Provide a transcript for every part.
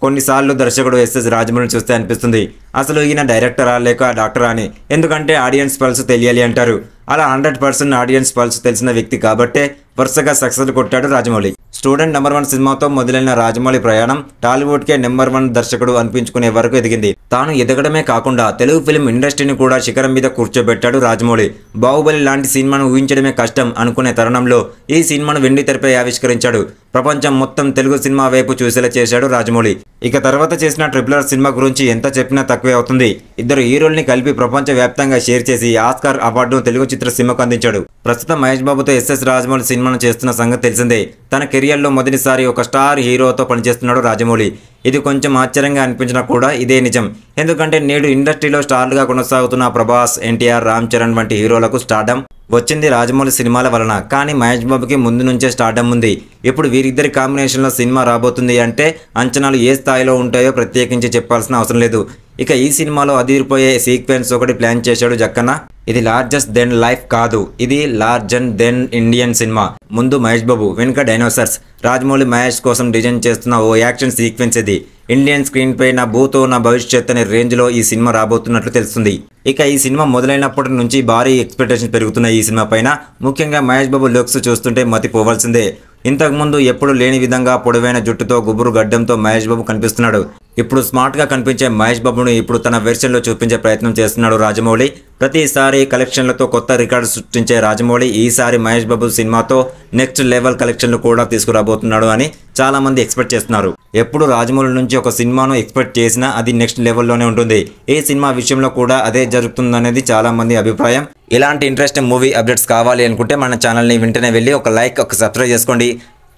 కొన్నిసార్లు దర్శకుడు ఎస్ఎస్ రాజమౌళిని చూస్తే అనిపిస్తుంది అసలు ఈయన డైరెక్టరా లేక డాక్టరా అని. ఎందుకంటే ఆడియన్స్ పల్స్ తెలియాలి అంటారు. అలా 100% ఆడియన్స్ పల్స్ తెలిసిన వ్యక్తి కాబట్టే వరుసగా సక్సెస్ కొట్టాడు రాజమౌళి. స్టూడెంట్ నంబర్ 1 సినిమాతో మొదలైన రాజమౌళి ప్రయాణం టాలీవుడ్కే నెంబర్ 1 దర్శకుడు అనిపించుకునే వరకు ఎదిగింది. తాను ఎదగడమే కాకుండా తెలుగు ఫిల్మ్ ఇండస్ట్రీని కూడా శిఖరం మీద కూర్చోబెట్టాడు రాజమౌళి. బాహుబలి లాంటి సినిమాను ఊహించడమే కష్టం అనుకునే తరుణంలో ఈ సినిమాను వెండి తెరపై ఆవిష్కరించాడు. ప్రపంచం మొత్తం తెలుగు సినిమా వైపు చూసేలా చేశాడు రాజమౌళి. ఇక తర్వాత చేసిన RRR సినిమా గురించి ఎంత చెప్పినా తక్కువే అవుతుంది. ఇద్దరు హీరోల్ని కలిపి ప్రపంచ వ్యాప్తంగా షేర్ చేసి ఆస్కార్ అవార్డును తెలుగు చిత్రసీమకు అందించాడు. ప్రస్తుతం మహేష్ బాబుతో ఎస్ఎస్ రాజమౌళి సినిమాను చేస్తున్న సంగతి తెలిసిందే. తన కెరియర్లో మొదటిసారి ఒక స్టార్ హీరోతో పనిచేస్తున్నాడు రాజమౌళి. ఇది కొంచెం ఆశ్చర్యంగా అనిపించినా కూడా ఇదే నిజం. ఎందుకంటే నేడు ఇండస్ట్రీలో స్టార్లుగా కొనసాగుతున్న ప్రభాస్, ఎన్టీఆర్, రామ్ చరణ్ వంటి హీరోలకు స్టార్డమ్ వచ్చింది రాజమౌళి సినిమాల వలన. కానీ మహేష్ బాబుకి ముందు నుంచే స్టార్డమ్ ఉంది. ఇప్పుడు వీరిద్దరి కాంబినేషన్లో సినిమా రాబోతుంది అంటే అంచనాలు ఏ స్థాయిలో ఉంటాయో ప్రత్యేకించి చెప్పాల్సిన అవసరం లేదు. ఇక ఈ సినిమాలో అదిరిపోయే సీక్వెన్స్ ఒకటి ప్లాన్ చేశాడు జక్కన్న. ఇది లార్జెస్ట్ దెన్ లైఫ్ కాదు, ఇది లార్జర్ దెన్ ఇండియన్ సినిమా. ముందు మహేష్ బాబు, వెనుక డైనోసార్స్. రాజమౌళి మహేష్ కోసం డిజైన్ చేస్తున్న ఓ యాక్షన్ సీక్వెన్స్ ఇది. ఇండియన్ స్క్రీన్ పై నా భూతో నా భవిష్యత్ అనే రేంజ్లో ఈ సినిమా రాబోతున్నట్లు తెలుస్తుంది. ఇక ఈ సినిమా మొదలైనప్పటి నుంచి భారీ ఎక్స్పెక్టేషన్ పెరుగుతున్న ఈ సినిమా పైన ముఖ్యంగా మహేష్ బాబు లుక్స్ చూస్తుంటే మతిపోవాల్సిందే. ఇంతకుముందు ఎప్పుడు లేని విధంగా పొడవైన జుట్టుతో గుబురు గడ్డంతో మహేష్ బాబు కనిపిస్తున్నాడు. ఇప్పుడు స్మార్ట్గా కనిపించే మహేష్ బాబును ఇప్పుడు తన వెర్షన్లో చూపించే ప్రయత్నం చేస్తున్నాడు రాజమౌళి. ప్రతిసారి కలెక్షన్లతో కొత్త రికార్డు సృష్టించే రాజమౌళి ఈసారి మహేష్ బాబు సినిమాతో నెక్స్ట్ లెవెల్ కలెక్షన్లు కూడా తీసుకురాబోతున్నాడు అని చాలా మంది ఎక్స్పెక్ట్ చేస్తున్నారు. ఎప్పుడు రాజమౌళి నుంచి ఒక సినిమాను ఎక్స్పెక్ట్ చేసినా అది నెక్స్ట్ లెవెల్లోనే ఉంటుంది. ఈ సినిమా విషయంలో కూడా అదే జరుగుతుందనేది చాలా మంది అభిప్రాయం. ఇలాంటి ఇంట్రెస్టింగ్ మూవీ అప్డేట్స్ కావాలి అనుకుంటే మన ఛానల్ని వెంటనే వెళ్ళి ఒక లైక్, ఒక సబ్స్క్రైబ్ చేసుకోండి.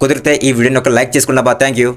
కుదిరితే ఈ వీడియోని ఒక లైక్ చేసుకున్నా. Thank you.